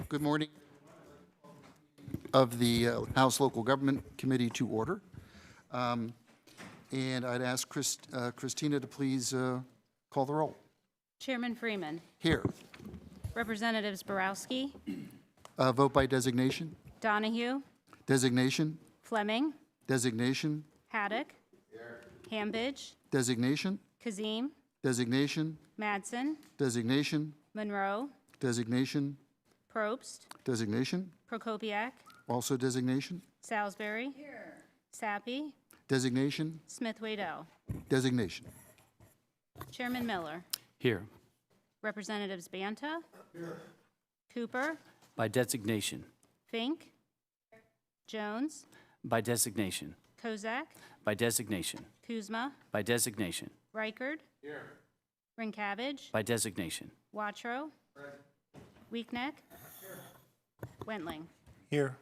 Good morning. Of the House Local Government Committee to order. And I'd ask Christina to please call the roll. Chairman Freeman. Here. Representatives Borowski, Vote by designation. Donahue, Designation. Fleming, Designation. Haddock, Hambidge, Designation. Kazim, Designation. Madsen, Designation. Monroe, Designation. Probst, Designation. Prokopiak, Also designation. Salisbury, Sappy, Designation. Smith-Waddell. Designation. Chairman Miller. Here. Representatives Banta, Cooper, By designation. Fink, Jones, By designation. Kozak, By designation. Kuzma, By designation. Reichard, Rinkavage, By designation. Watro, Weakneck, Wentling. Here.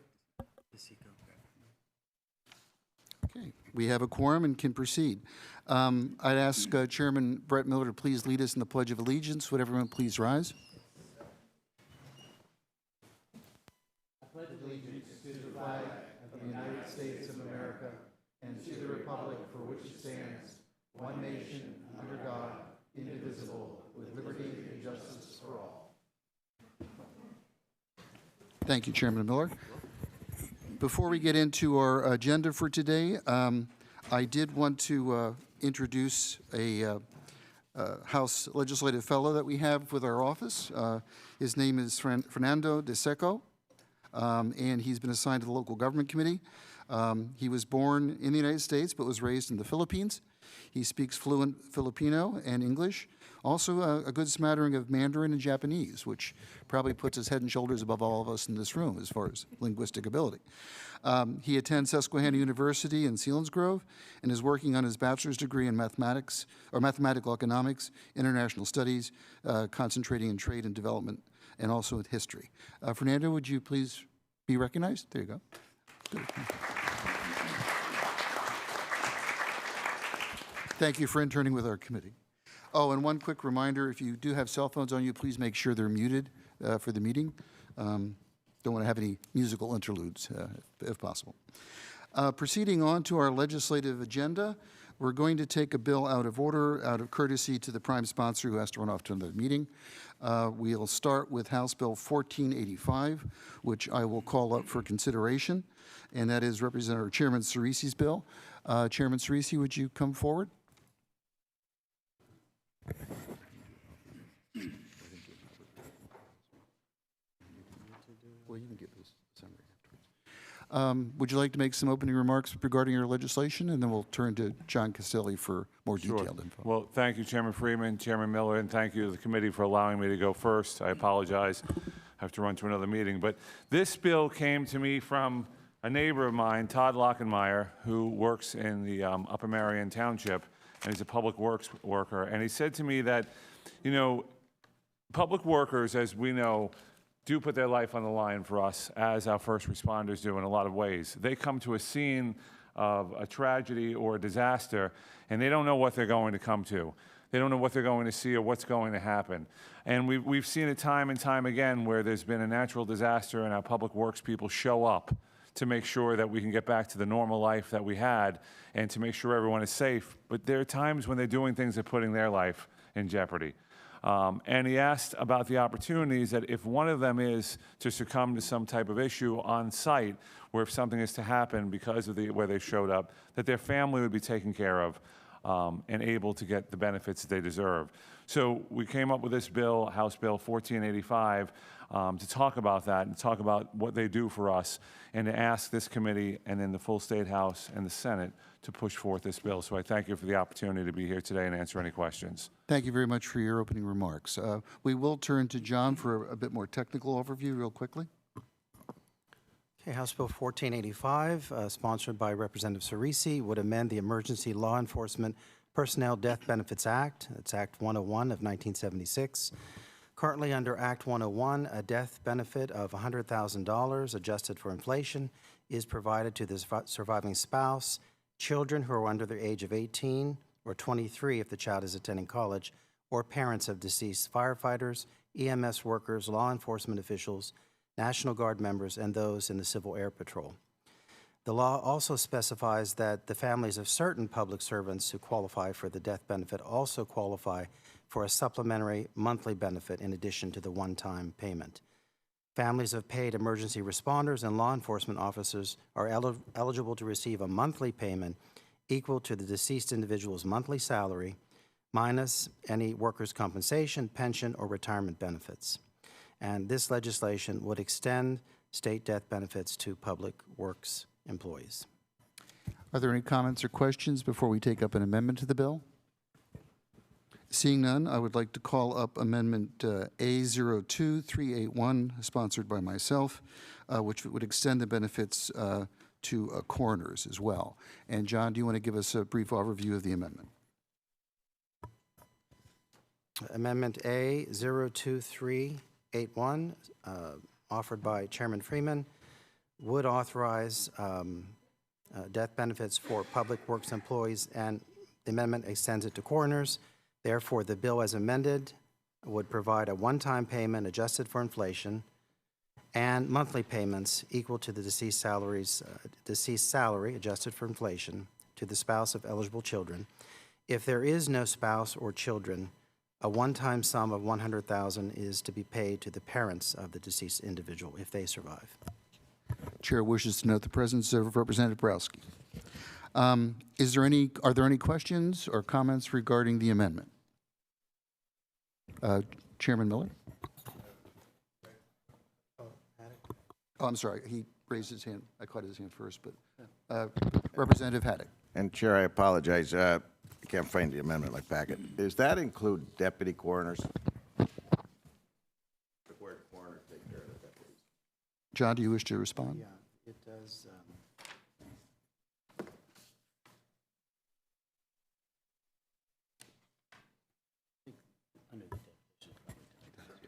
Okay. We have a quorum and can proceed. I'd ask Chairman Brett Miller to please lead us in the Pledge of Allegiance. Would everyone please rise? Thank you, Chairman Miller. Before we get into our agenda for today, I did want to introduce a House Legislative Fellow that we have with our office. His name is Fernando De Seco, and he's been assigned to the Local Government Committee. He was born in the United States but was raised in the Philippines. He speaks fluent Filipino and English, also a good smattering of Mandarin and Japanese, which probably puts us head and shoulders above all of us in this room as far as linguistic ability. He attends Susquehanna University in Selinsgrove and is working on his bachelor's degree in mathematics, or mathematical economics, international studies, concentrating in trade and development, and also in history. Fernando, would you please be recognized? There you go. Good. Thank you for interning with our committee. Oh, and one quick reminder, if you do have cell phones on you, please make sure they're muted for the meeting. Don't want to have any musical interludes, if possible. Proceeding on to our legislative agenda, we're going to take a bill out of order, out of courtesy to the prime sponsor who has to run off to another meeting. We'll start with House Bill 1485, which I will call up for consideration, and that is Representative Chairman Cerisi's bill. Chairman Cerisi, would you come forward? Well, you can get this summary afterwards. Would you like to make some opening remarks regarding your legislation, and then we'll turn to John Castelli for more detailed info. Well, thank you, Chairman Freeman, Chairman Miller, and thank you to the committee for allowing me to go first. I apologize. I have to run to another meeting. But this bill came to me from a neighbor of mine, Todd Lockenmeyer, who works in the Upper Marion Township, and he's a public works worker. And he said to me that, you know, public workers, as we know, do put their life on the line for us, as our first responders do in a lot of ways. They come to a scene of a tragedy or a disaster, and they don't know what they're going to come to. They don't know what they're going to see or what's going to happen. And we've seen it time and time again where there's been a natural disaster and our public works people show up to make sure that we can get back to the normal life that we had and to make sure everyone is safe. But there are times when they're doing things that are putting their life in jeopardy. And he asked about the opportunities that if one of them is to succumb to some type of issue on site, where if something is to happen because of where they showed up, that their family would be taken care of and able to get the benefits that they deserve. So we came up with this bill, House Bill 1485, to talk about that and talk about what they do for us and to ask this committee and then the full State House and the Senate to push forth this bill. So I thank you for the opportunity to be here today and answer any questions. Thank you very much for your opening remarks. We will turn to John for a bit more technical overview real quickly. Okay, House Bill 1485, sponsored by Representative Cerisi, would amend the Emergency Law Enforcement Personnel Death Benefits Act. It's Act 101 of 1976. Currently under Act 101, a death benefit of $100,000 adjusted for inflation is provided to the surviving spouse, children who are under the age of 18 or 23 if the child is attending college, or parents of deceased firefighters, EMS workers, law enforcement officials, National Guard members, and those in the Civil Air Patrol. The law also specifies that the families of certain public servants who qualify for the death benefit also qualify for a supplementary monthly benefit in addition to the one-time payment. Families of paid emergency responders and law enforcement officers are eligible to receive a monthly payment equal to the deceased individual's monthly salary minus any workers' compensation, pension, or retirement benefits. And this legislation would extend state death benefits to public works employees. Are there any comments or questions before we take up an amendment to the bill? Seeing none, I would like to call up Amendment A02381, sponsored by myself, which would extend the benefits to coroners as well. And John, do you want to give us a brief overview of the amendment? Amendment A02381, offered by Chairman Freeman, would authorize death benefits for public works employees, and the amendment extends it to coroners. Therefore, the bill as amended would provide a one-time payment adjusted for inflation and monthly payments equal to the deceased salary adjusted for inflation to the spouse of eligible children. If there is no spouse or children, a one-time sum of $100,000 is to be paid to the parents of the deceased individual if they survive. Chair wishes to note the presence of Representative Borowski. Are there any questions or comments regarding the amendment? Chairman Miller? Oh, I'm sorry. He raised his hand. I caught his hand first, but Representative Haddock. And Chair, I apologize. I can't find the amendment in my packet. Does that include deputy coroners? Where coroners take care of the deputies? John, do you wish to respond? Yeah, it does.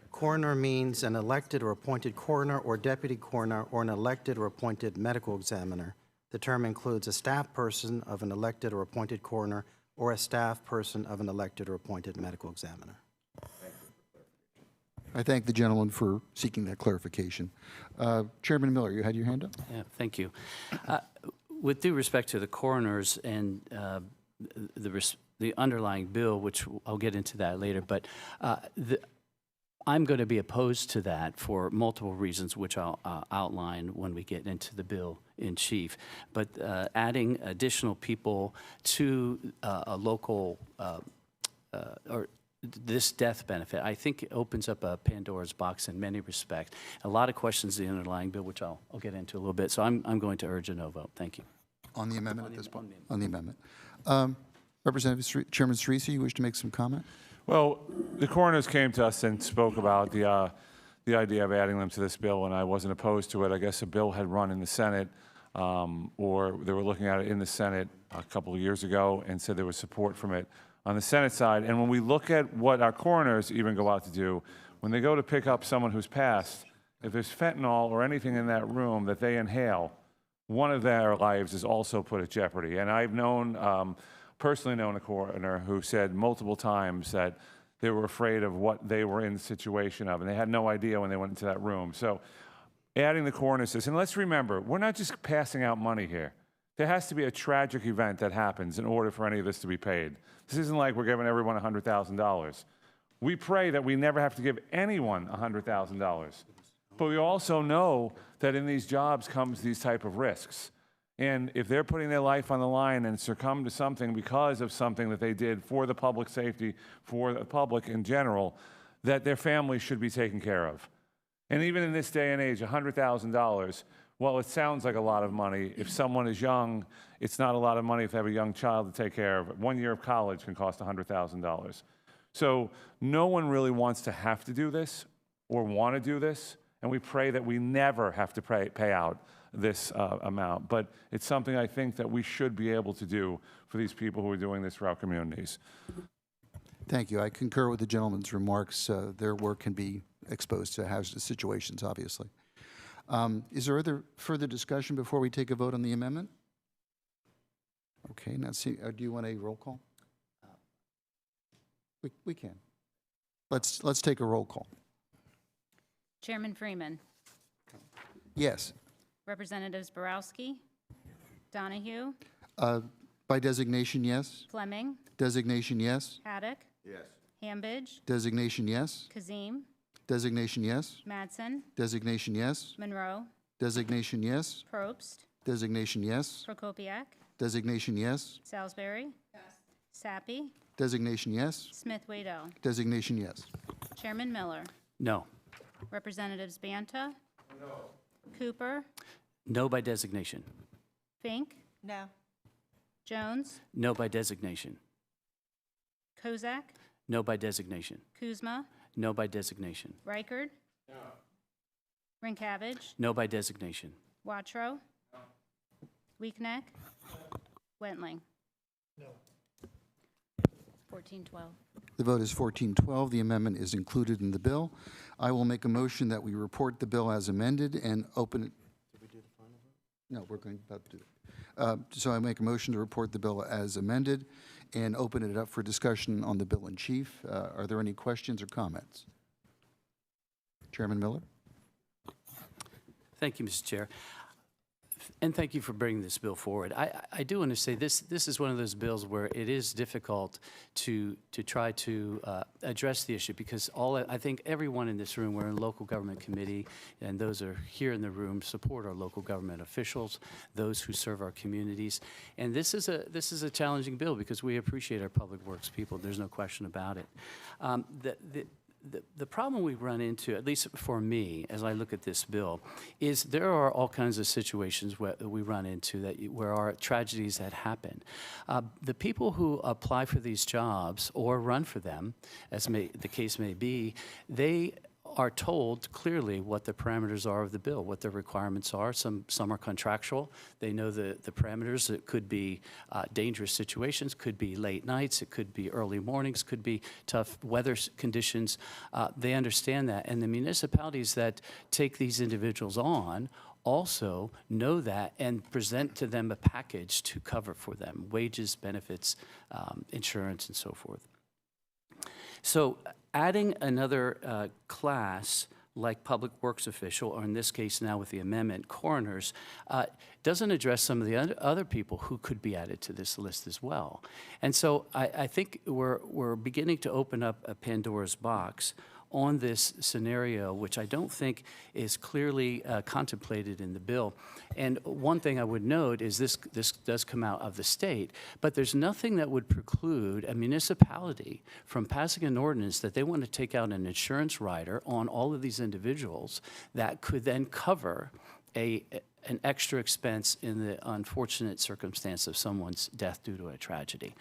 Coroner means an elected or appointed coroner or deputy coroner or an elected or appointed medical examiner. The term includes a staff person of an elected or appointed coroner or a staff person of an elected or appointed medical examiner. I thank the gentleman for seeking that clarification. Chairman Miller, you had your hand up? Yeah, thank you. With due respect to the coroners and the underlying bill, which I'll get into that later, but I'm going to be opposed to that for multiple reasons, which I'll outline when we get into the bill in chief. But adding additional people to a local or this death benefit, I think it opens up a Pandora's box in many respects. A lot of questions in the underlying bill, which I'll get into a little bit. So I'm going to urge a no vote. Thank you. On the amendment at this point? On the amendment. Representative Chairman Cerisi, you wish to make some comment? Well, the coroners came to us and spoke about the idea of adding them to this bill, and I wasn't opposed to it. I guess a bill had run in the Senate, or they were looking at it in the Senate a couple of years ago and said there was support from it on the Senate side. And when we look at what our coroners even go out to do, when they go to pick up someone who's passed, if there's fentanyl or anything in that room that they inhale, one of their lives is also put at jeopardy. And I've personally known a coroner who said multiple times that they were afraid of what they were in the situation of, and they had no idea when they went into that room. So adding the coroner says, and let's remember, we're not just passing out money here. There has to be a tragic event that happens in order for any of this to be paid. This isn't like we're giving everyone $100,000. We pray that we never have to give anyone $100,000. But we also know that in these jobs comes these type of risks. And if they're putting their life on the line and succumb to something because of something that they did for the public safety, for the public in general, that their family should be taken care of. And even in this day and age, $100,000, well, it sounds like a lot of money. If someone is young, it's not a lot of money if they have a young child to take care of. 1 year of college can cost $100,000. So no one really wants to have to do this or want to do this, and we pray that we never have to pay out this amount. But it's something I think that we should be able to do for these people who are doing this for our communities. Thank you. I concur with the gentleman's remarks. Their work can be exposed to hazardous situations, obviously. Is there further discussion before we take a vote on the amendment? Okay, now do you want a roll call? We can. Let's take a roll call. Chairman Freeman. Yes. Representatives Borowski, Donahue, By designation, yes. Fleming, Designation, yes. Haddock, Yes. Hambidge, Designation, yes. Kazim, Designation, yes. Madsen, Designation, yes. Monroe, Designation, yes. Probst, Designation, yes. Prokopiak, Designation, yes. Salisbury, Sappy, Designation, yes. Smith Waddell. Designation, yes. Chairman Miller, No. Representatives Banta, Cooper, No by designation. Fink, No. Jones, No by designation. Kozak, No by designation. Kuzma, No by designation. Reichard, Rinkavage, No by designation. Watro, Weakneck, Wentling. No. 1412. The vote is 14-12. The amendment is included in the bill. I will make a motion that we report the bill as amended and open it. Did we do the final vote? No, we're going about to do it. So I make a motion to report the bill as amended and open it up for discussion on the bill in chief. Are there any questions or comments? Chairman Miller? Thank you, Mr. Chair. And thank you for bringing this bill forward. I do want to say this is one of those bills where it is difficult to try to address the issue because I think everyone in this room, we're in local government committee, and those are here in the room support our local government officials, those who serve our communities. And this is a challenging bill because we appreciate our public works people. There's no question about it. The problem we run into, at least for me, as I look at this bill, is there are all kinds of situations where we run into where are tragedies that happen. The people who apply for these jobs or run for them, as the case may be, they are told clearly what the parameters are of the bill, what the requirements are. Some are contractual. They know the parameters. It could be dangerous situations, could be late nights, it could be early mornings, could be tough weather conditions. They understand that. And the municipalities that take these individuals on also know that and present to them a package to cover for them, wages, benefits, insurance, and so forth. So adding another class like public works official, or in this case now with the amendment, coroners, doesn't address some of the other people who could be added to this list as well. And so I think we're beginning to open up a Pandora's box on this scenario, which I don't think is clearly contemplated in the bill. And one thing I would note is this does come out of the state, but there's nothing that would preclude a municipality from passing an ordinance that they want to take out an insurance rider on all of these individuals that could then cover an extra expense in the unfortunate circumstance of someone's death due to a tragedy.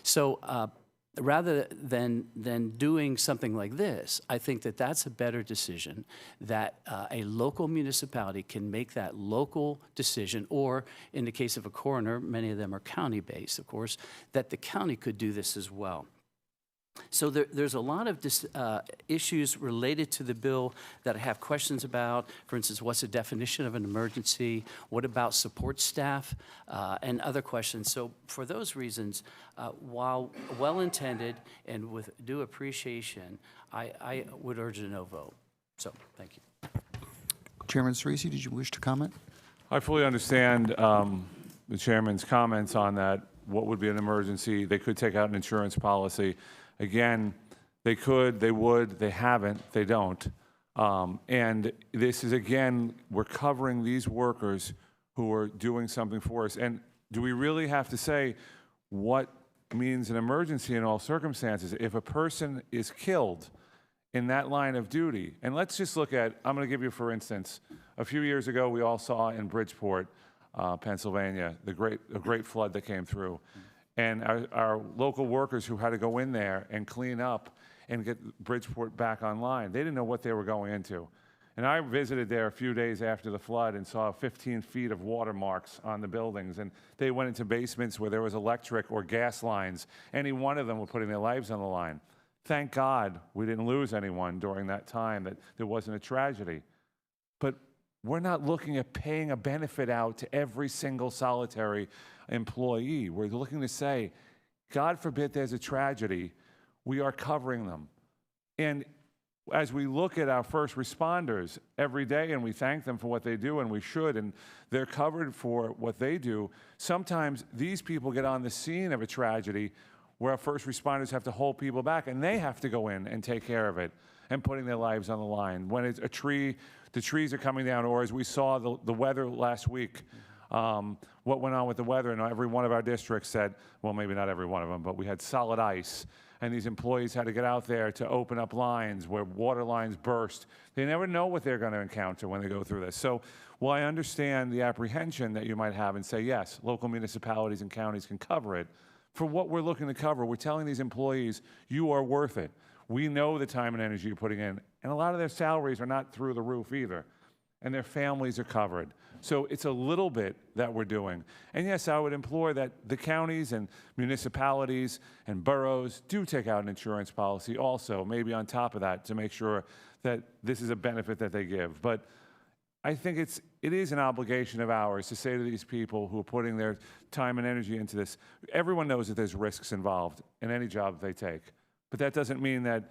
So rather than doing something like this, I think that that's a better decision, that a local municipality can make that local decision, or in the case of a coroner, many of them are county-based, of course, that the county could do this as well. So there's a lot of issues related to the bill that I have questions about. For instance, what's the definition of an emergency? What about support staff? And other questions. So for those reasons, while well-intended and with due appreciation, I would urge a no vote. So thank you. Chairman Cerisi, did you wish to comment? I fully understand the chairman's comments on that. What would be an emergency? They could take out an insurance policy. Again, they could, they would, they haven't, they don't. And this is, again, we're covering these workers who are doing something for us. And do we really have to say what means an emergency in all circumstances? If a person is killed in that line of duty, and let's just look at, I'm going to give you, for instance, a few years ago, we all saw in Bridgeport, Pennsylvania, a great flood that came through. And our local workers who had to go in there and clean up and get Bridgeport back online, they didn't know what they were going into. And I visited there a few days after the flood and saw 15 feet of watermarks on the buildings. And they went into basements where there was electric or gas lines. Any one of them were putting their lives on the line. Thank God we didn't lose anyone during that time, that there wasn't a tragedy. But we're not looking at paying a benefit out to every single solitary employee. We're looking to say, God forbid there's a tragedy, we are covering them. And as we look at our first responders every day and we thank them for what they do, and we should, and they're covered for what they do, sometimes these people get on the scene of a tragedy where our first responders have to hold people back, and they have to go in and take care of it and putting their lives on the line. When it's a tree, the trees are coming down, or as we saw the weather last week, what went on with the weather, and every one of our districts said, well, maybe not every one of them, but we had solid ice, and these employees had to get out there to open up lines where water lines burst. They never know what they're going to encounter when they go through this. So while I understand the apprehension that you might have and say, yes, local municipalities and counties can cover it, for what we're looking to cover, we're telling these employees, you are worth it. We know the time and energy you're putting in, and a lot of their salaries are not through the roof either, and their families are covered. So it's a little bit that we're doing. And yes, I would implore that the counties and municipalities and boroughs do take out an insurance policy also, maybe on top of that, to make sure that this is a benefit that they give. But I think it is an obligation of ours to say to these people who are putting their time and energy into this, everyone knows that there's risks involved in any job they take. But that doesn't mean that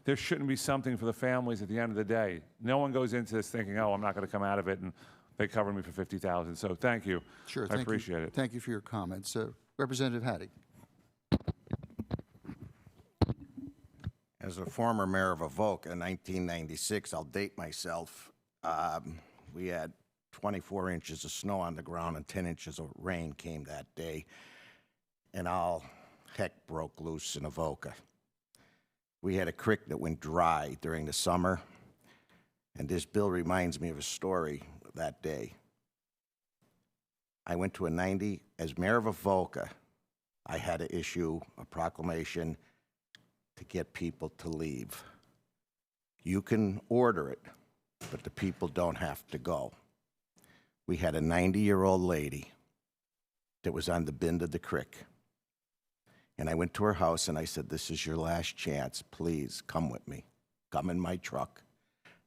there shouldn't be something for the families at the end of the day. No one goes into this thinking, oh, I'm not going to come out of it, and they covered me for $50,000. So thank you. Sure, I thank you. appreciate it. Thank you for your comments. Representative Hattie. As a former mayor of Avoca in 1996, I'll date myself, we had 24 inches of snow on the ground and 10 inches of rain came that day, and all heck broke loose in Avoca. We had a creek that went dry during the summer, and this bill reminds me of a story that day. I went to as mayor of Avoca, I had to issue a proclamation to get people to leave. You can order it, but the people don't have to go. We had a 90-year-old lady that was on the bend of the creek. And I went to her house and I said, this is your last chance. Please come with me. Come in my truck.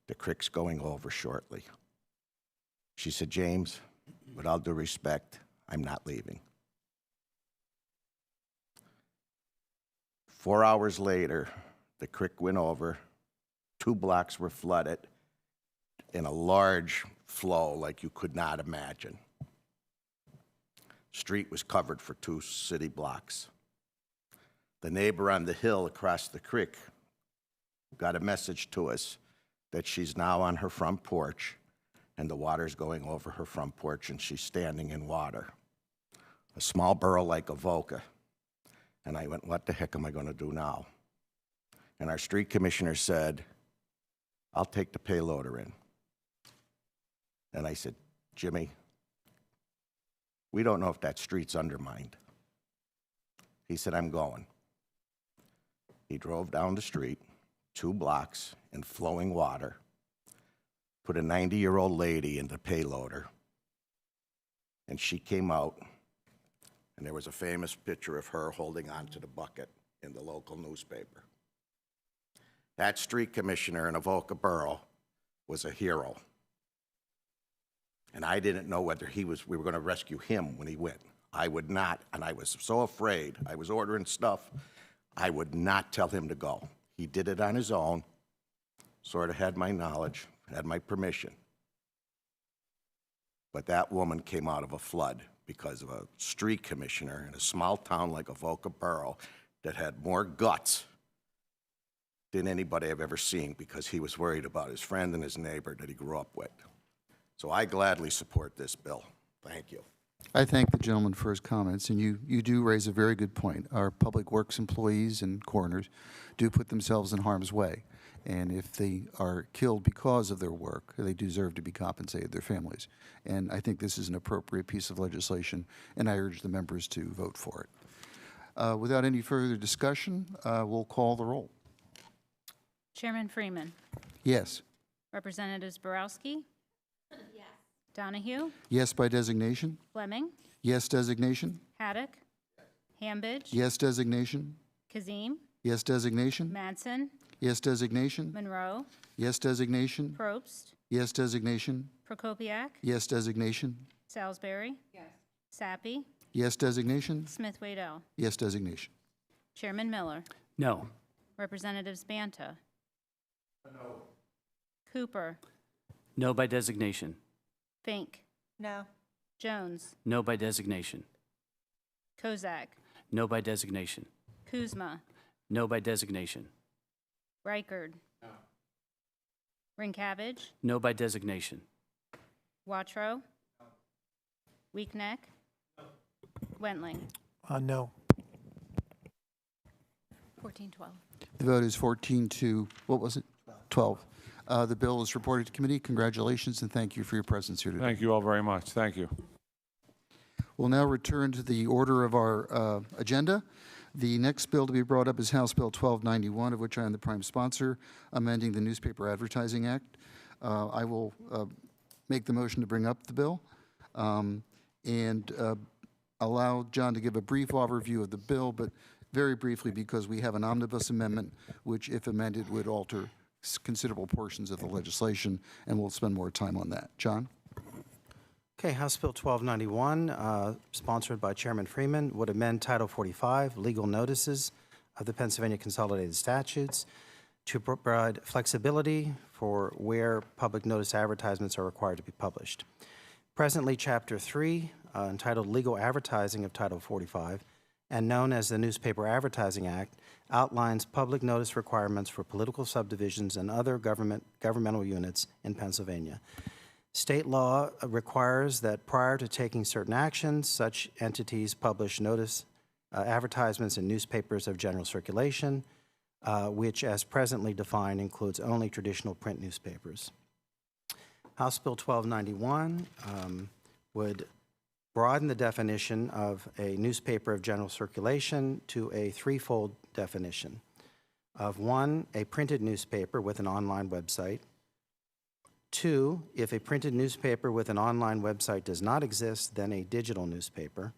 The creek's going over shortly. She said, James, with all due respect, I'm not leaving. 4 hours later, the creek went over. 2 blocks were flooded in a large flow like you could not imagine. Street was covered for 2 city blocks. The neighbor on the hill across the creek got a message to us that she's now on her front porch and the water's going over her front porch and she's standing in water. A small borough like Avoca. And I went, what the heck am I going to do now? And our street commissioner said, I'll take the payloader in. And I said, Jimmy, we don't know if that street's undermined. He said, I'm going. He drove down the street, 2 blocks in flowing water, put a 90-year-old lady in the payloader, and she came out, and there was a famous picture of her holding onto the bucket in the local newspaper. That street commissioner in Avoca Borough was a hero. And I didn't know whether we were going to rescue him when he went. I would not, and I was so afraid. I was ordering stuff. I would not tell him to go. He did it on his own, sort of had my knowledge, had my permission. But that woman came out of a flood because of a street commissioner in a small town like Avoca Borough that had more guts than anybody I've ever seen because he was worried about his friend and his neighbor that he grew up with. So I gladly support this bill. Thank you. I thank the gentleman for his comments, and you do raise a very good point. Our public works employees and coroners do put themselves in harm's way, and if they are killed because of their work, they deserve to be compensated, their families. And I think this is an appropriate piece of legislation, and I urge the members to vote for it. Without any further discussion, we'll call the roll. Chairman Freeman. Yes. Representatives Borowski. Yes. Donahue. Yes by designation. Fleming. Yes designation. Haddock. Hambidge. Yes designation. Kazim. Yes designation. Madsen. Yes designation. Monroe. Yes designation. Probst. Yes designation. Prokopiak. Yes designation. Salisbury. Yes. Sappy. Yes designation. Smith Waddell. Yes designation. Chairman Miller. No. Representatives Banta. Cooper. No by designation. Fink. No. Jones. No by designation. Kozak. No by designation. Kuzma. No by designation. Reichard. No. Ringkavage. No by designation. Watrow. Weakneck. Wentling. No. 14-12. The vote is 14 to, what was it? 12. The bill is reported to committee. Congratulations, and thank you for your presence here today. Thank you all very much. Thank you. We'll now return to the order of our agenda. The next bill to be brought up is House Bill 1291, of which I am the prime sponsor, amending the Newspaper Advertising Act. I will make the motion to bring up the bill and allow John to give a brief overview of the bill, but very briefly because we have an omnibus amendment, which, if amended, would alter considerable portions of the legislation, and we'll spend more time on that. John? Okay, House Bill 1291, sponsored by Chairman Freeman, would amend Title 45, Legal Notices of the Pennsylvania Consolidated Statutes to provide flexibility for where public notice advertisements are required to be published. Presently, Chapter 3, entitled Legal Advertising of Title 45, and known as the Newspaper Advertising Act, outlines public notice requirements for political subdivisions and other governmental units in Pennsylvania. State law requires that prior to taking certain actions, such entities publish notice advertisements in newspapers of general circulation, which, as presently defined, includes only traditional print newspapers. House Bill 1291 would broaden the definition of a newspaper of general circulation to a threefold definition of: 1, a printed newspaper with an online website; 2, if a printed newspaper with an online website does not exist, then a digital newspaper;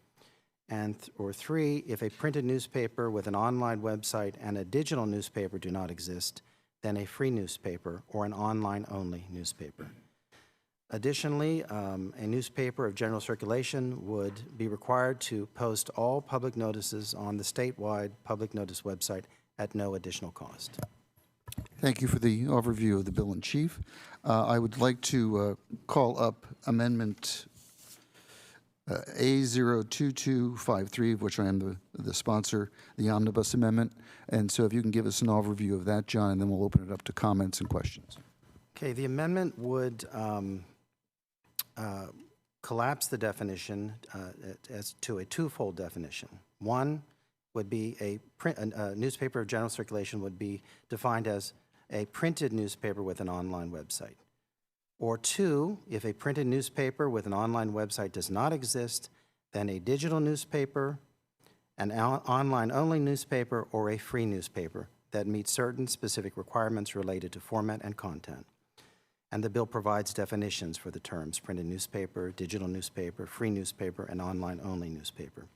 or 3, if a printed newspaper with an online website and a digital newspaper do not exist, then a free newspaper or an online-only newspaper. Additionally, a newspaper of general circulation would be required to post all public notices on the statewide public notice website at no additional cost. Thank you for the overview of the bill in chief. I would like to call up Amendment A02253, of which I am the sponsor, the Omnibus Amendment. And so if you can give us an overview of that, John, and then we'll open it up to comments and questions. Okay, the amendment would collapse the definition as to a twofold definition. One would be a newspaper of general circulation would be defined as a printed newspaper with an online website. Or 2, if a printed newspaper with an online website does not exist, then a digital newspaper, an online-only newspaper, or a free newspaper that meets certain specific requirements related to format and content. And the bill provides definitions for the terms printed newspaper, digital newspaper, free newspaper, and online-only newspaper.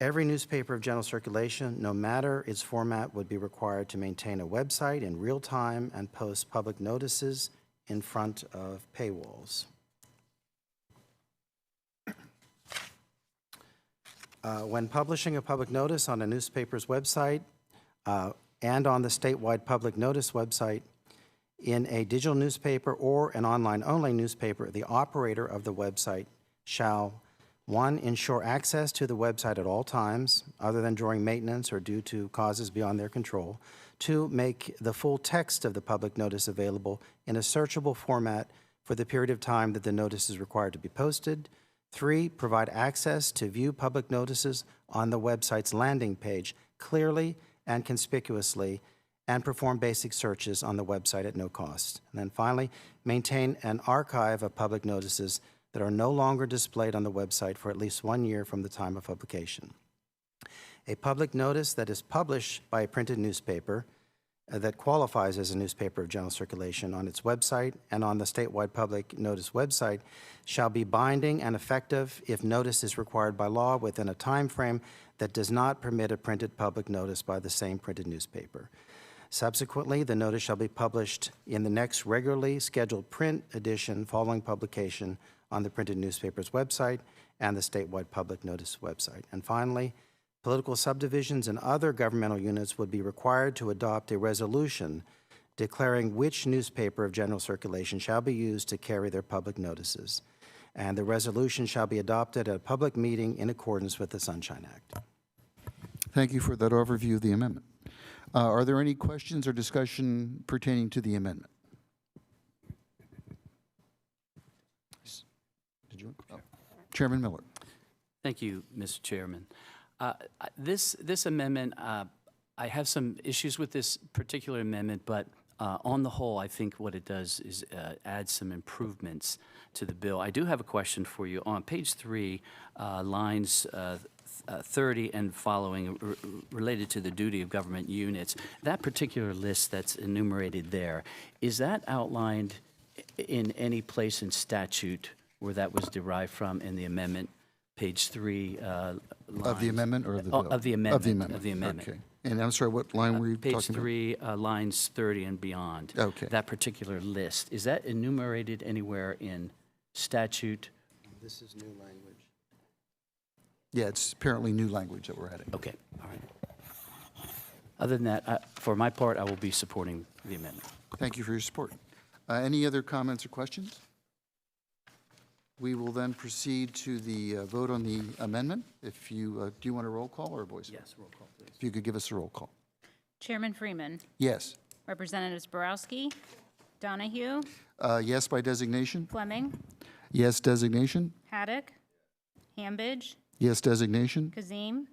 Every newspaper of general circulation, no matter its format, would be required to maintain a website in real time and post public notices in front of paywalls. When publishing a public notice on a newspaper's website and on the statewide public notice website, in a digital newspaper or an online-only newspaper, the operator of the website shall, 1, ensure access to the website at all times, other than during maintenance or due to causes beyond their control; 2, make the full text of the public notice available in a searchable format for the period of time that the notice is required to be posted; 3, provide access to view public notices on the website's landing page clearly and conspicuously, and perform basic searches on the website at no cost. And then finally, maintain an archive of public notices that are no longer displayed on the website for at least 1 year from the time of publication. A public notice that is published by a printed newspaper that qualifies as a newspaper of general circulation on its website and on the statewide public notice website shall be binding and effective if notice is required by law within a time frame that does not permit a printed public notice by the same printed newspaper. Subsequently, the notice shall be published in the next regularly scheduled print edition following publication on the printed newspaper's website and the statewide public notice website. And finally, political subdivisions and other governmental units would be required to adopt a resolution declaring which newspaper of general circulation shall be used to carry their public notices. And the resolution shall be adopted at a public meeting in accordance with the Sunshine Act. Thank you for that overview of the amendment. Are there any questions or discussion pertaining to the amendment? Did you? Oh. Chairman Miller. Thank you, Mr. Chairman. This amendment, I have some issues with this particular amendment, but on the whole, I think what it does is add some improvements to the bill. I do have a question for you. On page 3, lines 30 and following related to the duty of government units, that particular list that's enumerated there, is that outlined in any place in statute where that was derived from in the amendment? Page 3, Of the lines- amendment or of the bill? Of the amendment. Of the amendment. Okay. And I'm sorry, what line were you talking about? Page 3, lines 30 and beyond. Okay. That particular list, is that enumerated anywhere in statute? This is new language. Yeah, it's apparently new language that we're adding. Okay, all right. Other than that, for my part, I will be supporting the amendment. Thank you for your support. Any other comments or questions? We will then proceed to the vote on the amendment. If you, do you want a roll call or a voice? Yes, roll call, please. If you could give us a roll call. Chairman Freeman. Yes. Representatives Borowski, Donahue, Yes by designation? Fleming, Yes designation? Haddock, Hambidge, Yes designation? Kazim,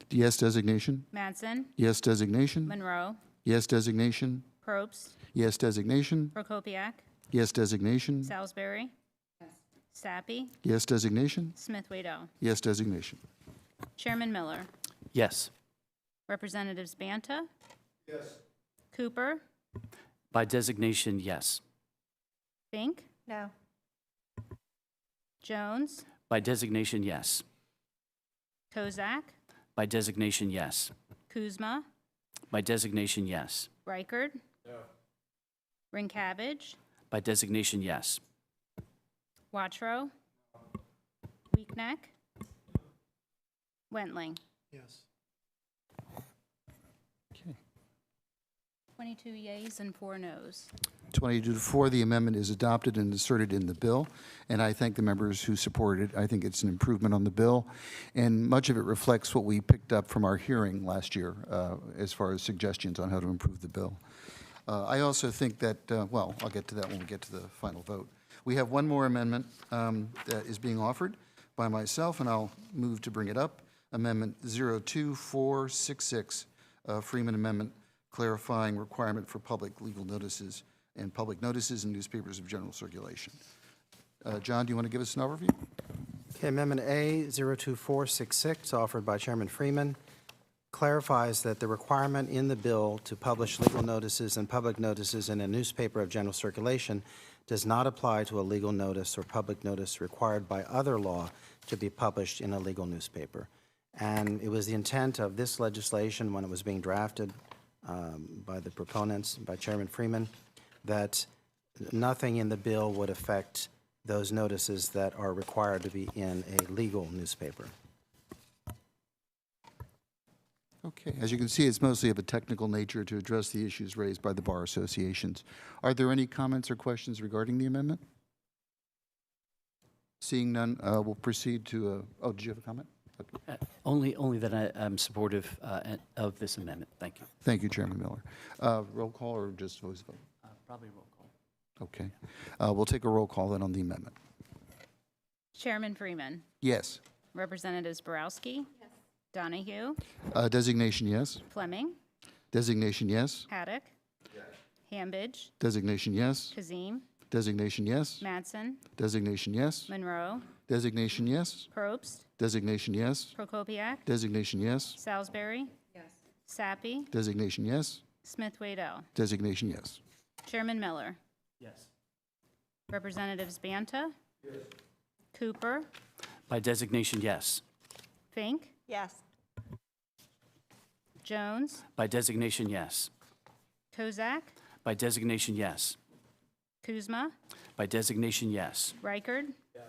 Yes designation? Mattson, Yes designation? Monroe, Yes designation? Probst, Yes designation? Prokopiak, Yes designation? Salisbury, Sappy, Yes designation? Smith Waddell. Yes designation. Chairman Miller. Yes, Representatives Banta. Yes. Cooper, by designation, yes. Fink. No. Jones, By designation, yes. Kozak, By designation, yes. Kuzma, By designation, yes. Reichard. No. Rincabbage, By designation, yes. Watro. Weakneck. Wentling. Yes. 22 yeas and 4 noes. 22 to 4, the amendment is adopted and inserted in the bill, and I thank the members who supported it. I think it's an improvement on the bill, and much of it reflects what we picked up from our hearing last year as far as suggestions on how to improve the bill. I also think that, well, I'll get to that when we get to the final vote. We have one more amendment that is being offered by myself, and I'll move to bring it up. Amendment 02466, Freeman Amendment, clarifying requirement for public legal notices and public notices in newspapers of general circulation. John, do you want to give us an overview? Okay, Amendment A 02466, offered by Chairman Freeman, clarifies that the requirement in the bill to publish legal notices and public notices in a newspaper of general circulation does not apply to a legal notice or public notice required by other law to be published in a legal newspaper. And it was the intent of this legislation when it was being drafted by the proponents, by Chairman Freeman, that nothing in the bill would affect those notices that are required to be in a legal newspaper. Okay, as you can see, it's mostly of a technical nature to address the issues raised by the bar associations. Are there any comments or questions regarding the amendment? Seeing none, we'll proceed to, oh, did you have a comment? Okay. Only that I'm supportive of this amendment. Thank you. Thank you, Chairman Miller. Roll call or just voice vote? Probably roll call. Okay. We'll take a roll call then on the amendment. Chairman Freeman. Yes. Representatives Borowski. Yes. Donahue. Designation, yes. Fleming. Designation, yes. Haddock. Yes. Hambidge. Designation, yes. Kazim. Designation, yes. Mattson. Designation, yes. Monroe. Designation, yes. Probst. Designation, yes. Prokopiak. Designation, yes. Salisbury. Yes. Sappy. Designation, yes. Smith Waddell. Designation, yes. Chairman Miller. Yes. Representatives Banta. Yes. Cooper. By designation, yes. Fink. Yes. Jones. By designation, yes. Kozak. By designation, yes. Kuzma. By designation, yes. Reichard. Yes.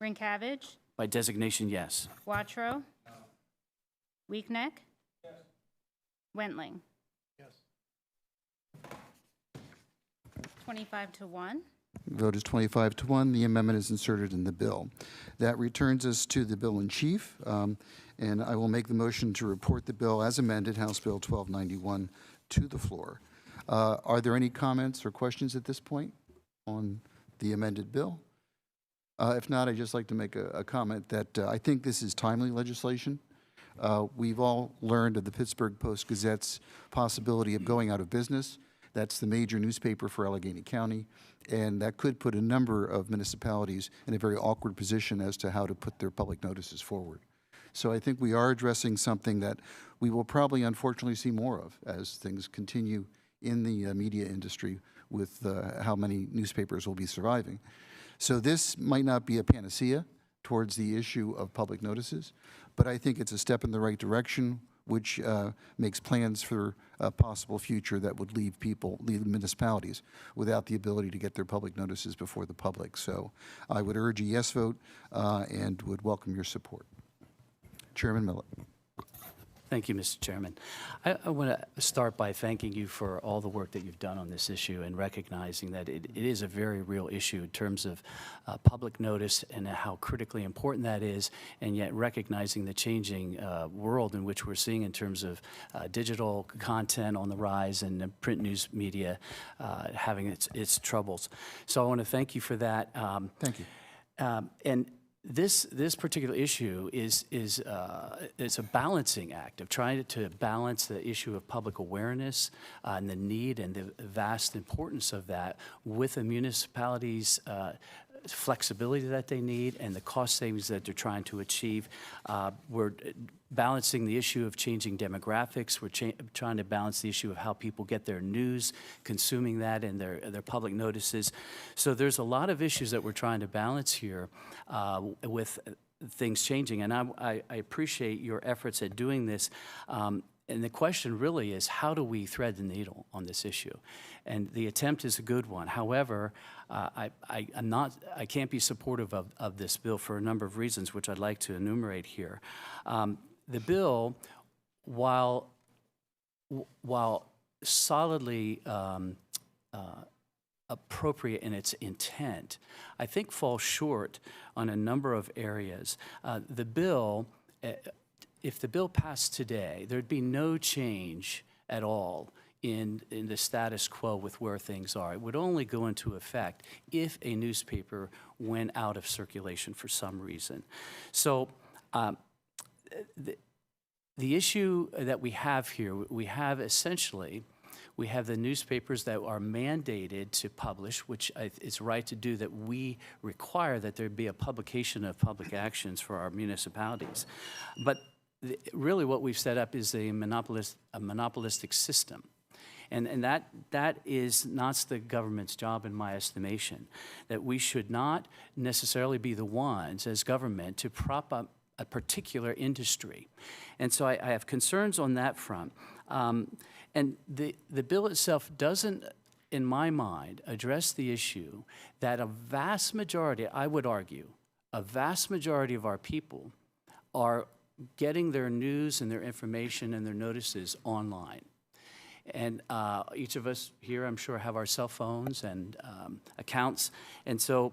Rincabbage. By designation, yes. Watro. No. Weakneck. Yes. Wentling. Yes. 25 to 1. Vote is 25 to 1. The amendment is inserted in the bill. That returns us to the bill in chief, and I will make the motion to report the bill as amended, House Bill 1291, to the floor. Are there any comments or questions at this point on the amended bill? If not, I'd just like to make a comment that I think this is timely legislation. We've all learned of the Pittsburgh Post-Gazette's possibility of going out of business. That's the major newspaper for Allegheny County, and that could put a number of municipalities in a very awkward position as to how to put their public notices forward. So I think we are addressing something that we will probably unfortunately see more of as things continue in the media industry with how many newspapers will be surviving. So this might not be a panacea towards the issue of public notices, but I think it's a step in the right direction, which makes plans for a possible future that would leave municipalities without the ability to get their public notices before the public. So I would urge a yes vote and would welcome your support. Chairman Millet. Thank you, Mr. Chairman. I want to start by thanking you for all the work that you've done on this issue and recognizing that it is a very real issue in terms of public notice and how critically important that is, and yet recognizing the changing world in which we're seeing in terms of digital content on the rise and the print news media having its troubles. So I want to thank you for that. Thank you. And this particular issue is a balancing act of trying to balance the issue of public awareness and the need and the vast importance of that with the municipalities' flexibility that they need and the cost savings that they're trying to achieve. We're balancing the issue of changing demographics. We're trying to balance the issue of how people get their news, consuming that, and their public notices. So there's a lot of issues that we're trying to balance here with things changing. And I appreciate your efforts at doing this. And the question really is, how do we thread the needle on this issue? And the attempt is a good one. However, I can't be supportive of this bill for a number of reasons, which I'd like to enumerate here. The bill, while solidly appropriate in its intent, I think falls short on a number of areas. The bill, if the bill passed today, there'd be no change at all in the status quo with where things are. It would only go into effect if a newspaper went out of circulation for some reason. So the issue that we have here, we have the newspapers that are mandated to publish, which it's right to do, that we require that there be a publication of public actions for our municipalities. But really what we've set up is a monopolistic system. And that is not the government's job, in my estimation, that we should not necessarily be the ones as government to prop up a particular industry. And so I have concerns on that front. And the bill itself doesn't, in my mind, address the issue that a vast majority, I would argue, a vast majority of our people are getting their news and their information and their notices online. And each of us here, I'm sure, have our cell phones and accounts. And so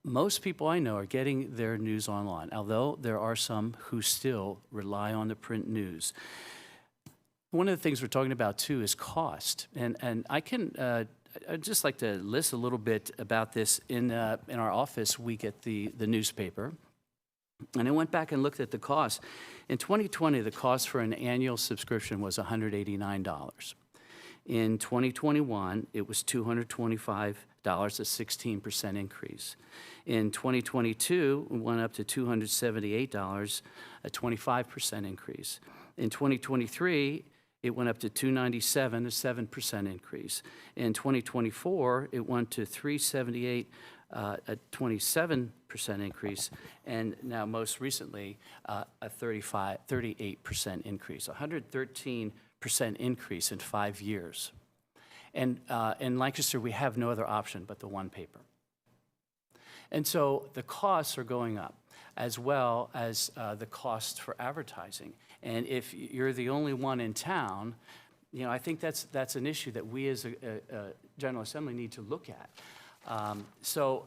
most people I know are getting their news online, although there are some who still rely on the print news. One of the things we're talking about, too, is cost. And I'd just like to list a little bit about this. In our office, we get the newspaper. And I went back and looked at the cost. In 2020, the cost for an annual subscription was $189. In 2021, it was $225, a 16% increase. In 2022, it went up to $278, a 25% increase. In 2023, it went up to $297, a 7% increase. In 2024, it went to $378, a 27% increase, and now most recently, a 38% increase, 113% increase in 5 years. And in Lancaster, we have no other option but the one paper. And so the costs are going up, as well as the cost for advertising. And if you're the only one in town, I think that's an issue that we as a General Assembly need to look at. So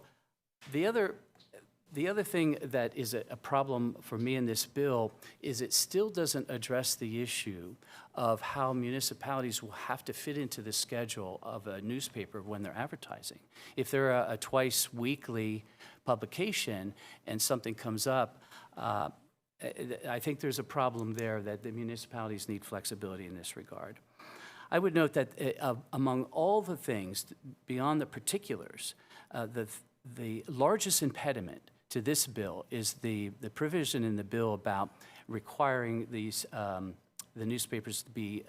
the other thing that is a problem for me in this bill is it still doesn't address the issue of how municipalities will have to fit into the schedule of a newspaper when they're advertising. If they're a twice weekly publication and something comes up, I think there's a problem there that the municipalities need flexibility in this regard. I would note that among all the things, beyond the particulars, the largest impediment to this bill is the provision in the bill about requiring these the newspapers to be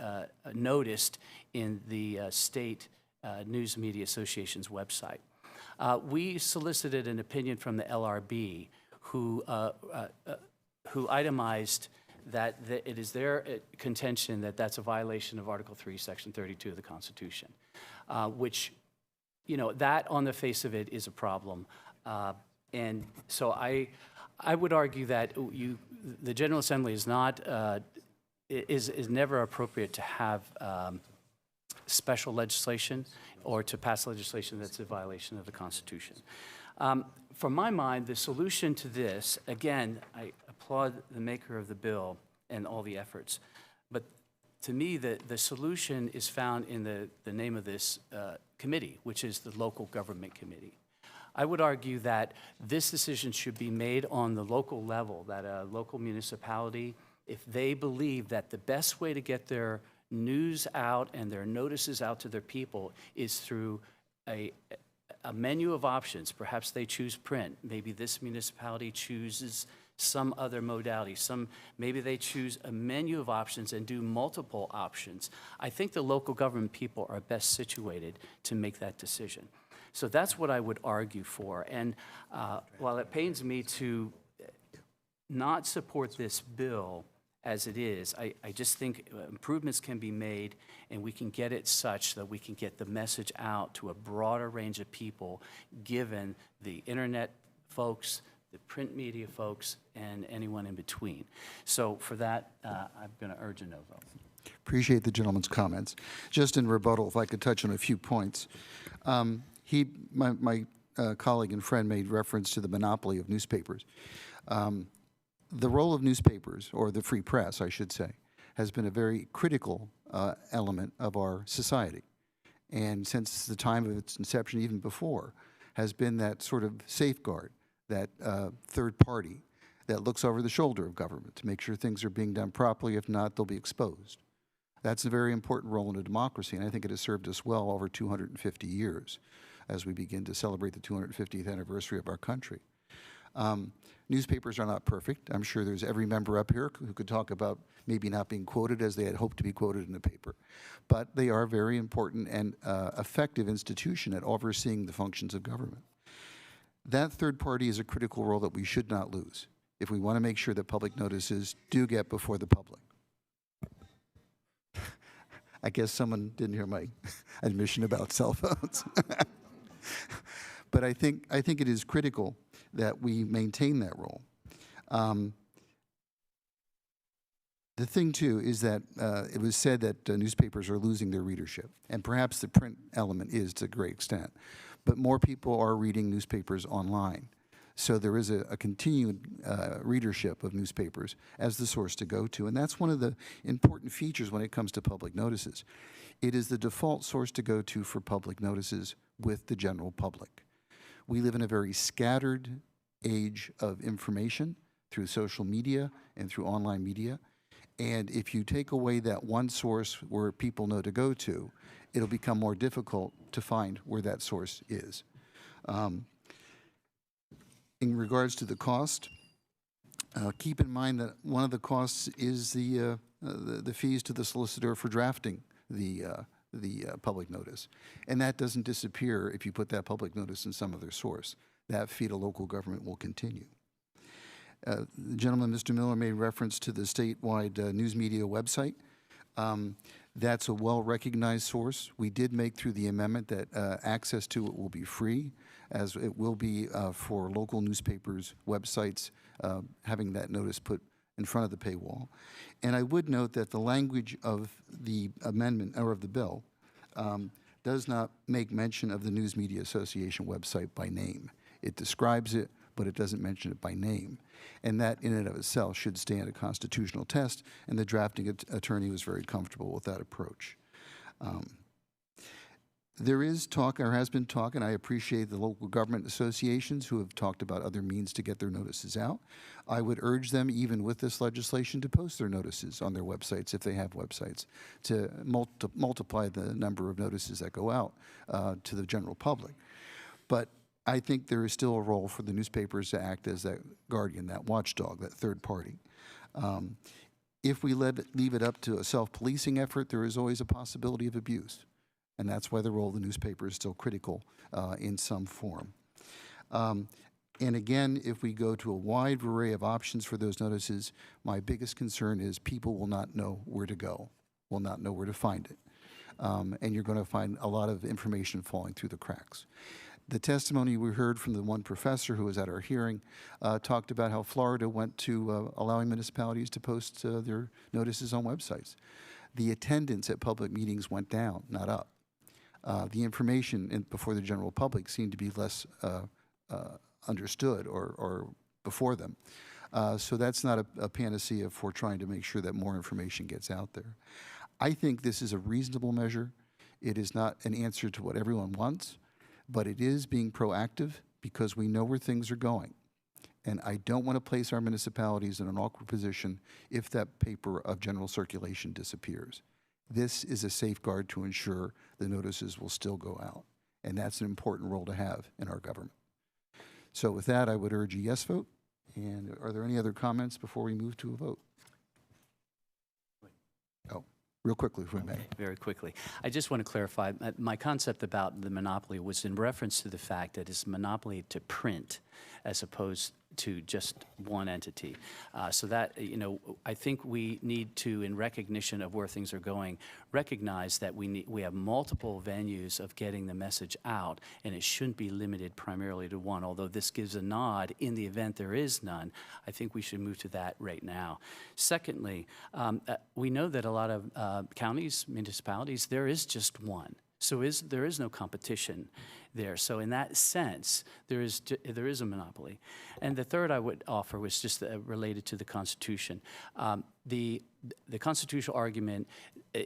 noticed in the state News Media Association's website. We solicited an opinion from the LRB, who itemized that it is their contention that that's a violation of Article 3, Section 32 of the Constitution, which, that on the face of it is a problem. And so I would argue that the General Assembly is not, is never appropriate to have special legislation or to pass legislation that's a violation of the Constitution. From my mind, the solution to this, again, I applaud the maker of the bill and all the efforts, but to me, the solution is found in the name of this committee, which is the Local Government Committee. I would argue that this decision should be made on the local level, that a local municipality, if they believe that the best way to get their news out and their notices out to their people is through a menu of options. Perhaps they choose print. Maybe this municipality chooses some other modality. Maybe they choose a menu of options and do multiple options. I think the local government people are best situated to make that decision. So that's what I would argue for. And while it pains me to not support this bill as it is, I just think improvements can be made, and we can get it such that we can get the message out to a broader range of people, given the internet folks, the print media folks, and anyone in between. So for that, I'm going to urge a no vote. Appreciate the gentleman's comments. Just in rebuttal, if I could touch on a few points. My colleague and friend made reference to the monopoly of newspapers. The role of newspapers, or the free press, I should say, has been a very critical element of our society. And since the time of its inception, even before, has been that sort of safeguard, that third party that looks over the shoulder of government to make sure things are being done properly. If not, they'll be exposed. That's a very important role in a democracy, and I think it has served us well over 250 years as we begin to celebrate the 250th anniversary of our country. Newspapers are not perfect. I'm sure there's every member up here who could talk about maybe not being quoted as they had hoped to be quoted in the paper. But they are a very important and effective institution at overseeing the functions of government. That third party is a critical role that we should not lose if we want to make sure that public notices do get before the public. I guess someone didn't hear my admission about cell phones. But I think it is critical that we maintain that role. The thing, too, is that it was said that newspapers are losing their readership, and perhaps the print element is to a great extent. But more people are reading newspapers online. So there is a continued readership of newspapers as the source to go to, and that's one of the important features when it comes to public notices. It is the default source to go to for public notices with the general public. We live in a very scattered age of information through social media and through online media, and if you take away that one source where people know to go to, it'll become more difficult to find where that source is. In regards to the cost, keep in mind that one of the costs is the fees to the solicitor for drafting the public notice. And that doesn't disappear if you put that public notice in some other source. That fee to local government will continue. The gentleman, Mr. Miller, made reference to the statewide news media website. That's a well-recognized source. We did make through the amendment that access to it will be free, as it will be for local newspapers, websites, having that notice put in front of the paywall. And I would note that the language of the amendment, or of the bill, does not make mention of the News Media Association website by name. It describes it, but it doesn't mention it by name. And that in and of itself should stand a constitutional test, and the drafting attorney was very comfortable with that approach. There is talk, or has been talk, and I appreciate the local government associations who have talked about other means to get their notices out. I would urge them, even with this legislation, to post their notices on their websites, if they have websites, to multiply the number of notices that go out to the general public. But I think there is still a role for the newspapers to act as that guardian, that watchdog, that third party. If we leave it up to a self-policing effort, there is always a possibility of abuse. And that's why the role of the newspaper is still critical in some form. And again, if we go to a wide array of options for those notices, my biggest concern is people will not know where to go, will not know where to find it. And you're going to find a lot of information falling through the cracks. The testimony we heard from the one professor who was at our hearing talked about how Florida went to allowing municipalities to post their notices on websites. The attendance at public meetings went down, not up. The information before the general public seemed to be less understood or before them. So that's not a panacea for trying to make sure that more information gets out there. I think this is a reasonable measure. It is not an answer to what everyone wants, but it is being proactive because we know where things are going. And I don't want to place our municipalities in an awkward position if that paper of general circulation disappears. This is a safeguard to ensure the notices will still go out. And that's an important role to have in our government. So with that, I would urge a yes vote. And are there any other comments before we move to a vote? Oh, real quickly, if we may. Very quickly. I just want to clarify, my concept about the monopoly was in reference to the fact that it's a monopoly to print as opposed to just one entity. So that, I think we need to, in recognition of where things are going, recognize that we have multiple venues of getting the message out, and it shouldn't be limited primarily to one. Although this gives a nod in the event there is none, I think we should move to that right now. Secondly, we know that a lot of counties, municipalities, there is just one. So there is no competition there. So in that sense, there is a monopoly. And the third I would offer was just related to the Constitution. The constitutional argument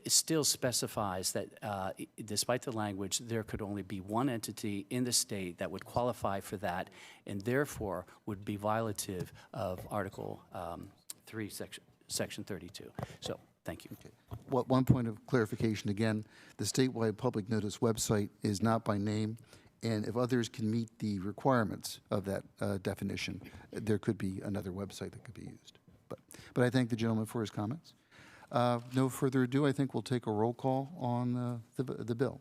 still specifies that despite the language, there could only be one entity in the state that would qualify for that and therefore would be violative of Article 3, Section 32. So thank you. Okay. One point of clarification again, the statewide public notice website is not by name, and if others can meet the requirements of that definition, there could be another website that could be used. But I thank the gentleman for his comments. No further ado, I think we'll take a roll call on the bill.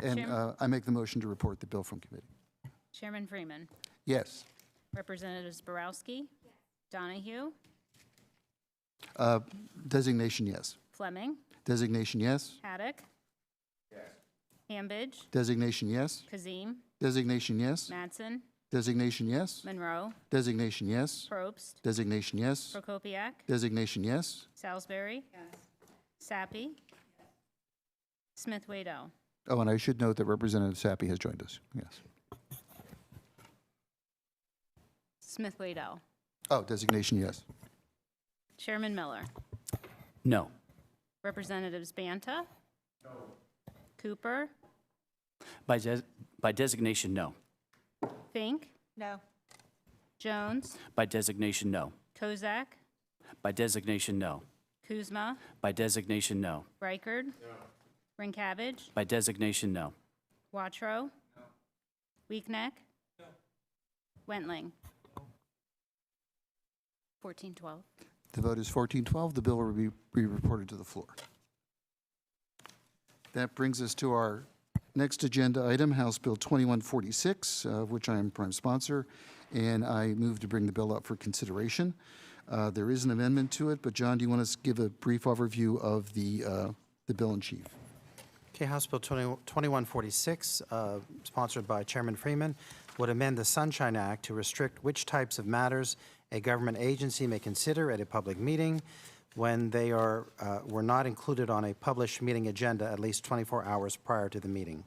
And Chairman? I make the motion to report the bill from committee. Chairman Freeman. Yes. Representatives Borowski. Donahue. Designation, yes. Fleming. Designation, yes. Haddock. Hambidge. Designation, yes. Kazim. Designation, yes. Mattson. Designation, yes. Monroe. Designation, yes. Probst. Designation, yes. Prokopiak. Designation, yes. Salisbury. Sappy. Smith Waddell. Oh, and I should note that Representative Sappy has joined us. Yes. Smith Waddell. Oh, designation, yes. Chairman Miller. No. Representatives Banta. No. Cooper. By designation, no. Fink. No. Jones. By designation, no. Kozak. By designation, no. Kuzma. By designation, no. Reichard. Rinkavage. By designation, no. Watro. Weakneck. Wentling. 14-12. The vote is 14-12. The bill will be reported to the floor. That brings us to our next agenda item, House Bill 2146, of which I am prime sponsor, and I move to bring the bill up for consideration. There is an amendment to it, but John, do you want to give a brief overview of the bill in chief? Okay, House Bill 2146, sponsored by Chairman Freeman, would amend the Sunshine Act to restrict which types of matters a government agency may consider at a public meeting when they were not included on a published meeting agenda at least 24 hours prior to the meeting.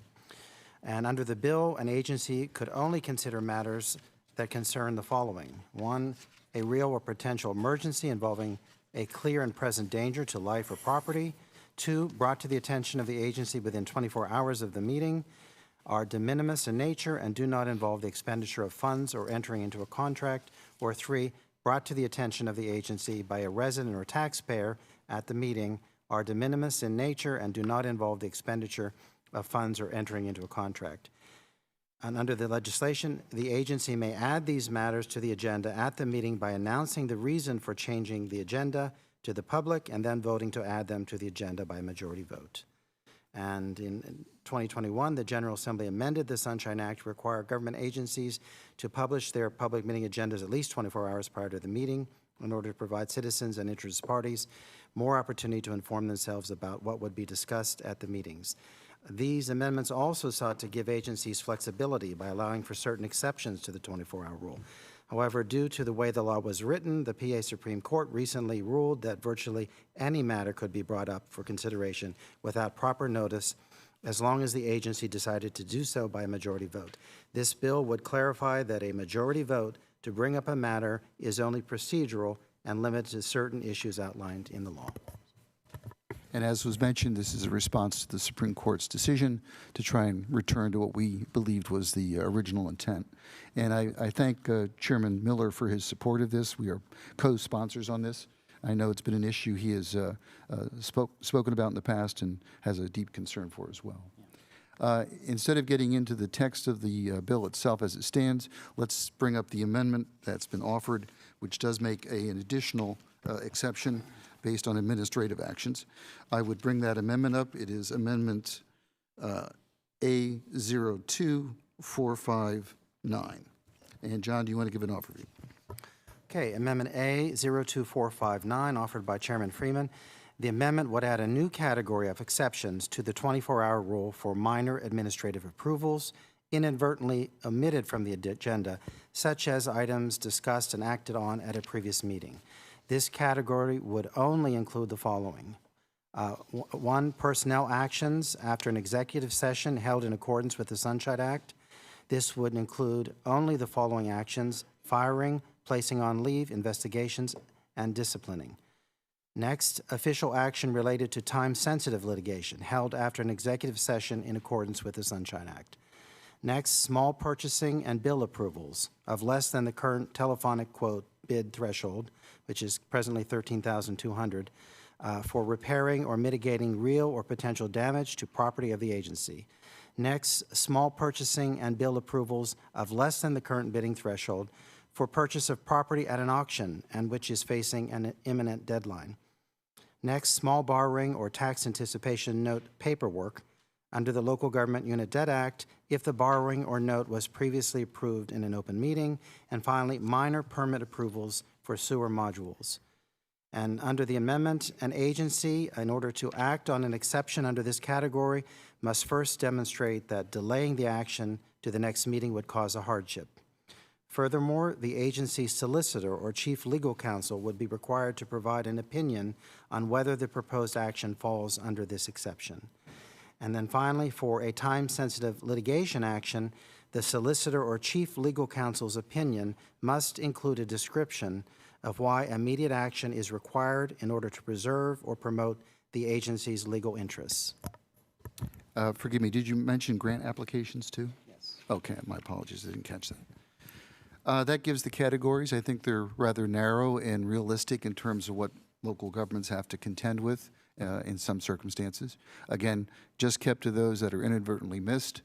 And under the bill, an agency could only consider matters that concern the following. 1, a real or potential emergency involving a clear and present danger to life or property. 2, brought to the attention of the agency within 24 hours of the meeting, are de minimis in nature and do not involve the expenditure of funds or entering into a contract. Or 3, brought to the attention of the agency by a resident or taxpayer at the meeting, are de minimis in nature and do not involve the expenditure of funds or entering into a contract. And under the legislation, the agency may add these matters to the agenda at the meeting by announcing the reason for changing the agenda to the public and then voting to add them to the agenda by a majority vote. And in 2021, the General Assembly amended the Sunshine Act to require government agencies to publish their public meeting agendas at least 24 hours prior to the meeting in order to provide citizens and interested parties more opportunity to inform themselves about what would be discussed at the meetings. These amendments also sought to give agencies flexibility by allowing for certain exceptions to the 24-hour rule. However, due to the way the law was written, the PA Supreme Court recently ruled that virtually any matter could be brought up for consideration without proper notice as long as the agency decided to do so by a majority vote. This bill would clarify that a majority vote to bring up a matter is only procedural and limited to certain issues outlined in the law. And as was mentioned, this is a response to the Supreme Court's decision to try and return to what we believed was the original intent. And I thank Chairman Miller for his support of this. We are co-sponsors on this. I know it's been an issue he has spoken about in the past and has a deep concern for as well. Instead of getting into the text of the bill itself as it stands, let's bring up the amendment that's been offered, which does make an additional exception based on administrative actions. I would bring that amendment up. It is Amendment A02459. And John, do you want to give an overview? Okay, Amendment A02459, offered by Chairman Freeman. The amendment would add a new category of exceptions to the 24-hour rule for minor administrative approvals inadvertently omitted from the agenda, such as items discussed and acted on at a previous meeting. This category would only include the following. 1, personnel actions after an executive session held in accordance with the Sunshine Act. This would include only the following actions: firing, placing on leave, investigations, and disciplining. Next, official action related to time-sensitive litigation held after an executive session in accordance with the Sunshine Act. Next, small purchasing and bill approvals of less than the current telephonic quote bid threshold, which is presently $13,200, for repairing or mitigating real or potential damage to property of the agency. Next, small purchasing and bill approvals of less than the current bidding threshold for purchase of property at an auction and which is facing an imminent deadline. Next, small borrowing or tax anticipation note paperwork under the Local Government Unit Debt Act if the borrowing or note was previously approved in an open meeting. And finally, minor permit approvals for sewer modules. And under the amendment, an agency, in order to act on an exception under this category, must first demonstrate that delaying the action to the next meeting would cause a hardship. Furthermore, the agency's solicitor or chief legal counsel would be required to provide an opinion on whether the proposed action falls under this exception. And then finally, for a time-sensitive litigation action, the solicitor or chief legal counsel's opinion must include a description of why immediate action is required in order to preserve or promote the agency's legal interests. Forgive me, did you mention grant applications too? Yes. Okay, my apologies, I didn't catch that. That gives the categories. I think they're rather narrow and realistic in terms of what local governments have to contend with in some circumstances. Again, just kept to those that are inadvertently missed.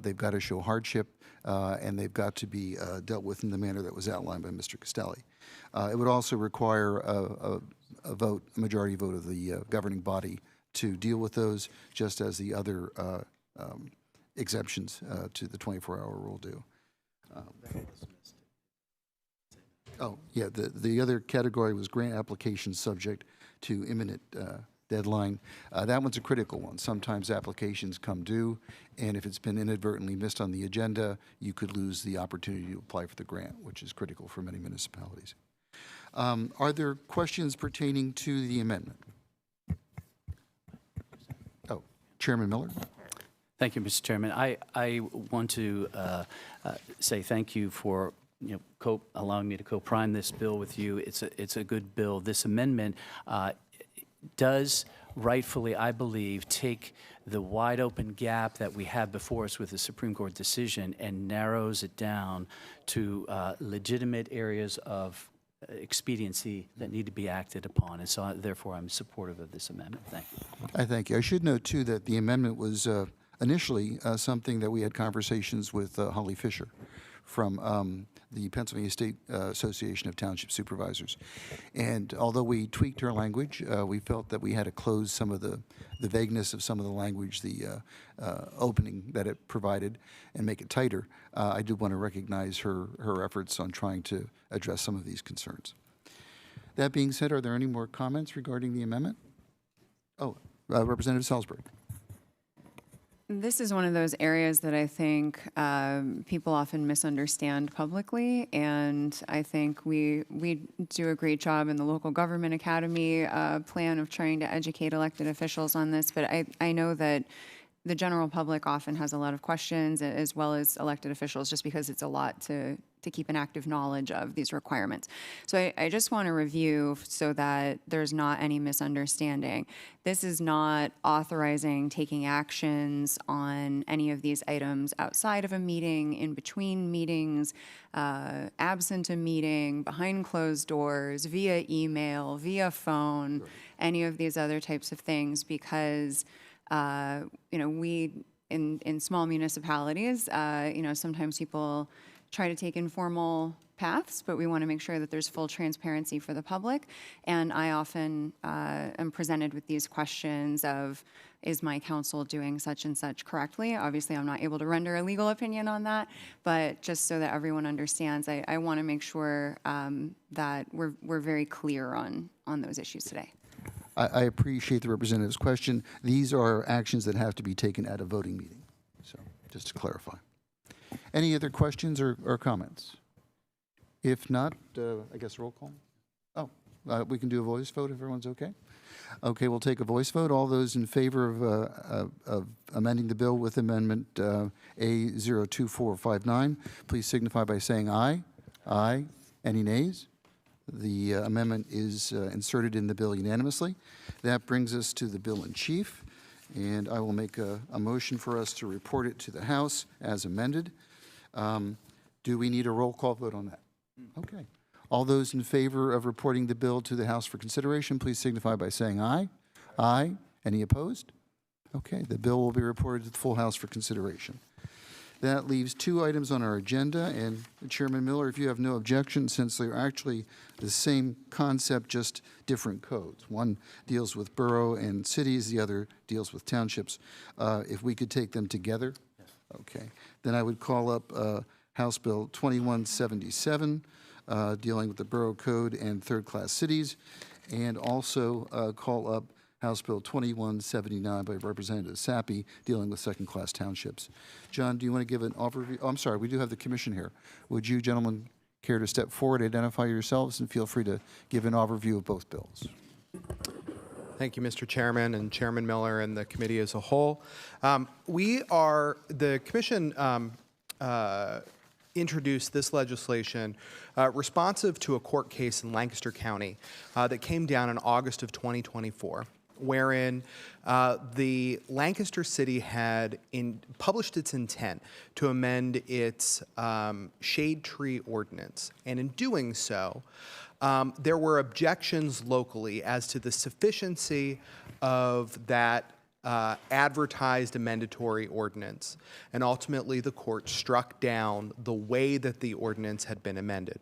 They've got to show hardship, and they've got to be dealt with in the manner that was outlined by Mr. Castelli. It would also require a majority vote of the governing body to deal with those, just as the other exemptions to the 24-hour rule do. Oh, yeah, the other category was grant applications subject to imminent deadline. That one's a critical one. Sometimes applications come due, and if it's been inadvertently missed on the agenda, you could lose the opportunity to apply for the grant, which is critical for many municipalities. Are there questions pertaining to the amendment? Oh, Chairman Miller? Thank you, Mr. Chairman. I want to say thank you for allowing me to co-prime this bill with you. It's a good bill. This amendment does rightfully, I believe, take the wide open gap that we have before us with the Supreme Court decision and narrows it down to legitimate areas of expediency that need to be acted upon. And so, therefore, I'm supportive of this amendment. Thank you. I thank you. I should note, too, that the amendment was initially something that we had conversations with Holly Fisher from the Pennsylvania State Association of Township Supervisors. And although we tweaked her language, we felt that we had to close some of the vagueness of some of the language, the opening that it provided, and make it tighter. I do want to recognize her efforts on trying to address some of these concerns. That being said, are there any more comments regarding the amendment? Oh, Representative Salisbury. This is one of those areas that I think people often misunderstand publicly, and I think we do a great job in the Local Government Academy plan of trying to educate elected officials on this, but I know that the general public often has a lot of questions, as well as elected officials, just because it's a lot to keep an active knowledge of these requirements. So I just want to review so that there's not any misunderstanding. This is not authorizing taking actions on any of these items outside of a meeting, in between meetings, absent a meeting, behind closed doors, via email, via phone, any of these other types of things, because we in small municipalities, sometimes people try to take informal paths, but we want to make sure that there's full transparency for the public. And I often am presented with these questions of, is my counsel doing such and such correctly? Obviously, I'm not able to render a legal opinion on that, but just so that everyone understands, I want to make sure that we're very clear on those issues today. I appreciate the representative's question. These are actions that have to be taken at a voting meeting. So just to clarify. Any other questions or comments? If not, I guess roll call. Oh, we can do a voice vote if everyone's okay. Okay, we'll take a voice vote. All those in favor of amending the bill with amendment A02459, please signify by saying aye. Aye. Any nays? The amendment is inserted in the bill unanimously. That brings us to the bill in chief, and I will make a motion for us to report it to the House as amended. Do we need a roll call vote on that? Okay. All those in favor of reporting the bill to the House for consideration, please signify by saying aye. Aye. Any opposed? Okay, the bill will be reported to the full House for consideration. That leaves two items on our agenda, and Chairman Miller, if you have no objection, since they're actually the same concept, just different codes. One deals with borough and cities, the other deals with townships. If we could take them together? Yes. Okay. Then I would call up House Bill 2177, dealing with the borough code and third-class cities, and also call up House Bill 2179 by Representative Sappi, dealing with second-class townships. John, do you want to give an overview? Oh, I'm sorry, we do have the commission here. Would you gentlemen care to step forward, identify yourselves, and feel free to give an overview of both bills? Thank you, Mr. Chairman, and Chairman Miller and the committee as a whole. The commission introduced this legislation responsive to a court case in Lancaster County that came down in August of 2024, wherein the Lancaster City had published its intent to amend its shade tree ordinance. And in doing so, there were objections locally as to the sufficiency of that advertised amendatory ordinance. And ultimately, the court struck down the way that the ordinance had been amended.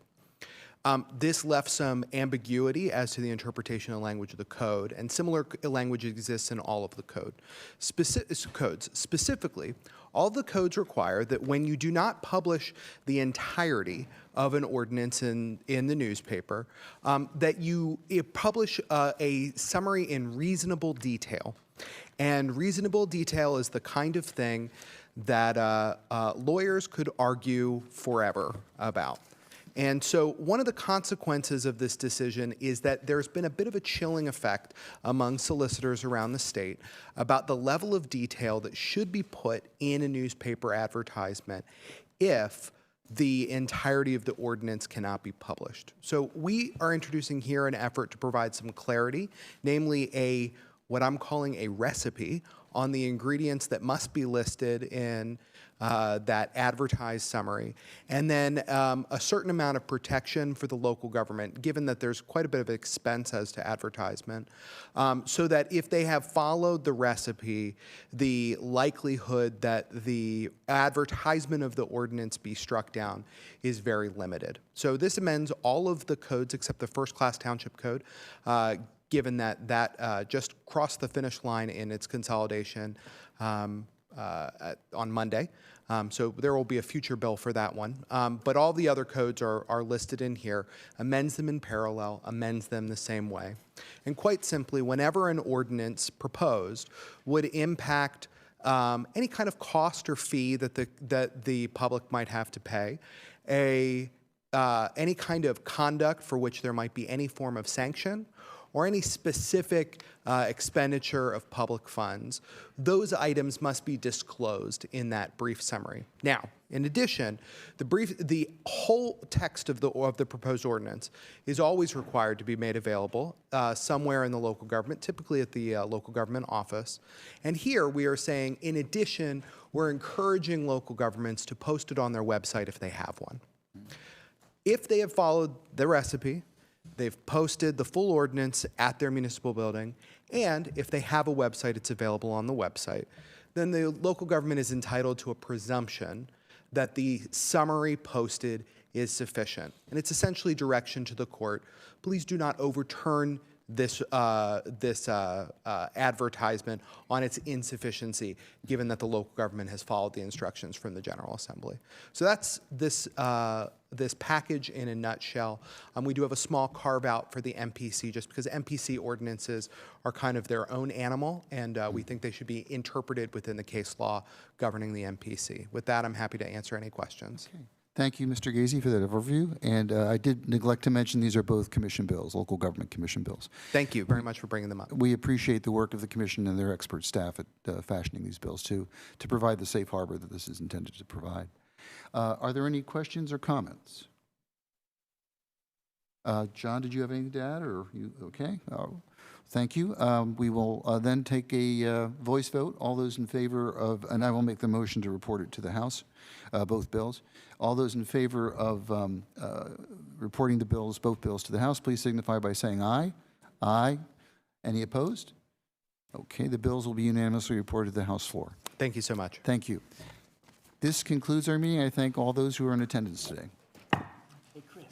This left some ambiguity as to the interpretation and language of the code, and similar language exists in all of the codes. Specifically, all the codes require that when you do not publish the entirety of an ordinance in the newspaper, that you publish a summary in reasonable detail. And reasonable detail is the kind of thing that lawyers could argue forever about. And so one of the consequences of this decision is that there's been a bit of a chilling effect among solicitors around the state about the level of detail that should be put in a newspaper advertisement if the entirety of the ordinance cannot be published. So we are introducing here an effort to provide some clarity, namely what I'm calling a recipe on the ingredients that must be listed in that advertised summary, and then a certain amount of protection for the local government, given that there's quite a bit of expense as to advertisement, so that if they have followed the recipe, the likelihood that the advertisement of the ordinance be struck down is very limited. So this amends all of the codes except the First Class Township Code, given that just crossed the finish line in its consolidation on Monday. So there will be a future bill for that one. But all the other codes are listed in here, amends them in parallel, amends them the same way. And quite simply, whenever an ordinance proposed would impact any kind of cost or fee that the public might have to pay, any kind of conduct for which there might be any form of sanction, or any specific expenditure of public funds, those items must be disclosed in that brief summary. Now, in addition, the whole text of the proposed ordinance is always required to be made available somewhere in the local government, typically at the local government office. And here we are saying, in addition, we're encouraging local governments to post it on their website if they have one. If they have followed the recipe, they've posted the full ordinance at their municipal building, and if they have a website, it's available on the website, then the local government is entitled to a presumption that the summary posted is sufficient. And it's essentially direction to the court. Please do not overturn this advertisement on its insufficiency, given that the local government has followed the instructions from the General Assembly. So that's this package in a nutshell. We do have a small carve out for the MPC, just because MPC ordinances are kind of their own animal, and we think they should be interpreted within the case law governing the MPC. With that, I'm happy to answer any questions. Okay. Thank you, Mr. Gazy, for that overview. And I did neglect to mention these are both commission bills, local government commission bills. Thank you very much for bringing them up. We appreciate the work of the commission and their expert staff at fashioning these bills to provide the safe harbor that this is intended to provide. Are there any questions or comments? John, did you have anything to add, or you okay? Thank you. We will then take a voice vote. All those in favor of, and I will make the motion to report it to the House, both bills. All those in favor of reporting the bills, both bills to the House, please signify by saying aye. Aye. Any opposed? Okay, the bills will be unanimously reported to the House floor. Thank you so much. Thank you. This concludes our meeting. I thank all those who are in attendance today. Hey, Chris.